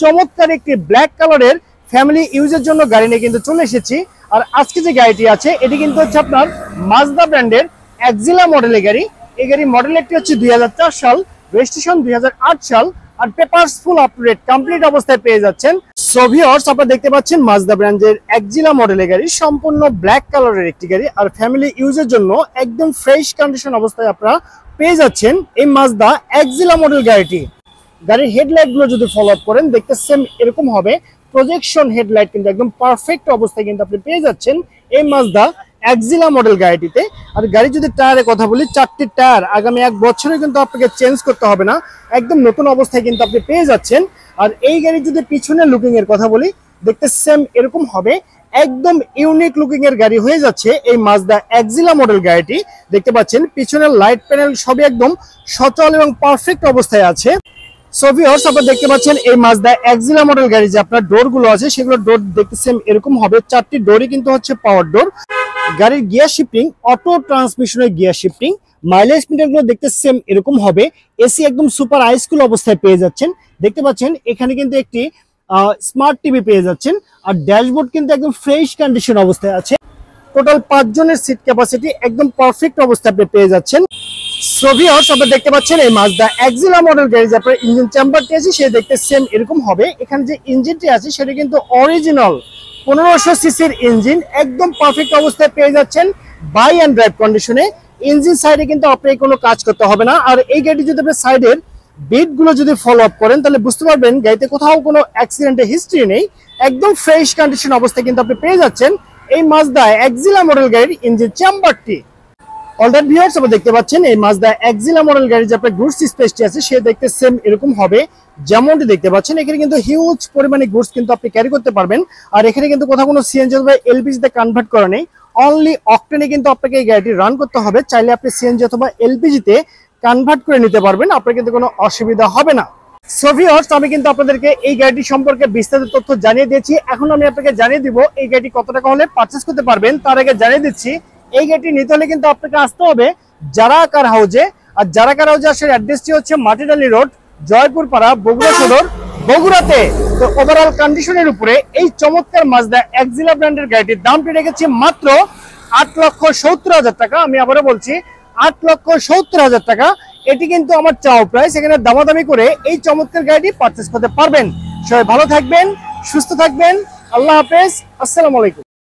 চমৎকার একটি ব্ল্যাক কালারের ফ্যামিলি ইউজের জন্য গাড়ি নিয়ে কিন্তু চলে এসেছি। আর আজকে যে গাড়িটি আছে এটি কিন্তু হচ্ছে আপনার মাজদা ব্র্যান্ডের এক্সিলা মডেলের গাড়ি। এই গাড়ির মডেল একটি হচ্ছে 2004 সাল, রেজিস্ট্রেশন 2008 সাল, আর papers full up to date complete অবস্থায় পেয়ে যাচ্ছেন। সো ভিউয়ার্স, আপনারা দেখতে পাচ্ছেন মাজদা ব্র্যান্ডের এক্সিলা মডেলের গাড়ি, সম্পূর্ণ ব্ল্যাক কালারের একটি গাড়ি, আর ফ্যামিলি ইউজের জন্য একদম ফ্রেশ কন্ডিশন অবস্থায় আপনারা পেয়ে যাচ্ছেন এই মাজদা এক্সিলা মডেল গাড়িটি। গাড়ির হেডলাইট গুলো যদি ফলো আপ করেন দেখতে সেম এরকম হবে, প্রজেকশন হেডলাইট কিন্তু একদম পারফেক্ট অবস্থায় কিন্তু আপনি পেয়ে যাচ্ছেন এই মাজদা এক্সিলা মডেল গাড়িটিতে। আর গাড়ি যদি টায়ারের কথা বলি, 4টি টায়ার আগামী 1 বছরে কিন্তু আপনাকে চেঞ্জ করতে হবে না, একদম নতুন অবস্থায় কিন্তু আপনি পেয়ে যাচ্ছেন। আর এই গাড়ি যদি পিছনে লুকিং এর কথা বলি দেখতে সেম এরকম হবে, একদম ইউনিক লুকিং এর গাড়ি হয়ে যাচ্ছে এই মাজদা এক্সিলা মডেল গাড়িটি। দেখতে পাচ্ছেন পিছনের লাইট প্যানেল সবই একদম সচল এবং পারফেক্ট অবস্থায় আছে। সো ভিউয়ার্স, আপনারা দেখতে পাচ্ছেন এই মাজদা এক্সিলা মডেল গাড়ি যে আপনার ডোর গুলো আছে সেগুলো ডোর দেখতে সেম এরকম হবে, 4টি ডোরই কিন্তু হচ্ছে পাওয়ার ডোর। গাড়ির গিয়ার শিফটিং অটো ট্রান্সমিশনের গিয়ার শিফটিং, মাইলেজ মিটার গুলো দেখতে সেম এরকম হবে, এসি একদম সুপার হাইস্কুল অবস্থায় পেয়ে যাচ্ছেন। দেখতে পাচ্ছেন এখানে কিন্তু একটি স্মার্ট টিভি পেয়ে যাচ্ছেন, আর ড্যাশবোর্ড কিন্তু একদম ফ্রেশ কন্ডিশন অবস্থায় আছে। টোটাল 5 জনের সিট ক্যাপাসিটি একদম পারফেক্ট অবস্থায় আপনি পেয়ে যাচ্ছেন। সো ভিউয়ার্স, আপনারা দেখতে পাচ্ছেন এই মাজদা এক্সিলা মডেল গাড়ি যে আপনার ইঞ্জিন চেম্বারটি আছে সে দেখতে সেম এরকম হবে। এখানে যে ইঞ্জিনটি আছে সেটা কিন্তু অরিজিনাল 1500 সিসির ইঞ্জিন, একদম পারফেক্ট অবস্থায় পেয়ে যাচ্ছেন বাই অ্যান্ড ড্রাইভ কন্ডিশনে। ইঞ্জিন সাইডে কিন্তু আপনাকে কোনো কাজ করতে হবে না। আর এই গাড়ি যদি আপনি সাইডের বিট গুলো যদি ফলো আপ করেন তাহলে বুঝতে পারবেন গাড়িতে কোথাও কোনো অ্যাক্সিডেন্টের হিস্ট্রি নেই, একদম ফ্রেশ কন্ডিশন অবস্থায় কিন্তু আপনি পেয়ে যাচ্ছেন এই মাজদা এক্সিলা মডেল গাড়ির ইঞ্জিন চেম্বারটি। অলরাইট ভিউয়ার্স, আপনারা দেখতে পাচ্ছেন এই মাজদা এক্সিলা মডেল গাড়ি যে আপনার গুডস স্পেসটি আছে সে দেখতে সেম এরকম হবে, যেমনটি দেখতে পাচ্ছেন এখানে কিন্তু হিউজ পরিমাণে গুডস কিন্তু আপনি ক্যারি করতে পারবেন। আর এখানে কিন্তু কোথাও কোনো সিএনজি অথবা এলপিজি তে কনভার্ট করা নেই, অনলি অকটেনে কিন্তু আপনাকে এই গাড়িটি রান করতে হবে। চাইলে আপনি সিএনজি অথবা এলপিজি তে কনভার্ট করে নিতে পারবেন, আপনার কিন্তু কোনো অসুবিধা হবে না। সো ভিউয়ার্স, আমি কিন্তু আপনাদেরকে এই গাড়িটি সম্পর্কে বিস্তারিত তথ্য জানিয়ে দিয়েছি। এখন আমি আপনাকে জানিয়ে দিব এই গাড়িটি কত টাকা হলে পারচেজ করতে পারবেন। তার আগে জানিয়ে দিচ্ছি এই গাড়িটি নিতে হলে কিন্তু আপনাকে আসতে হবে যারা কার হাউজে। আর যারা কার হাউজে আসার অ্যাড্রেসটি হচ্ছে মাটিডালি রোড, জয়পুর পাড়া, বগুড়া সদর, বগুড়াতে। তো ওভারঅল কন্ডিশনের উপরে এই চমৎকার মাজদা এক্সিলা ব্র্যান্ডের গাড়িটির দামটি রেখেছি মাত্র 8,70,000 টাকা। আমি আবারও বলছি 8,70,000 টাকা। এটি কিন্তু আমার চাও প্রাইস, এখানে দামাদামি করে এই চমৎকার গাড়িটি পারচেজ করতে পারবেন। সবাই ভালো থাকবেন, সুস্থ থাকবেন, আল্লাহ হাফেজ, আসসালামু আলাইকুম।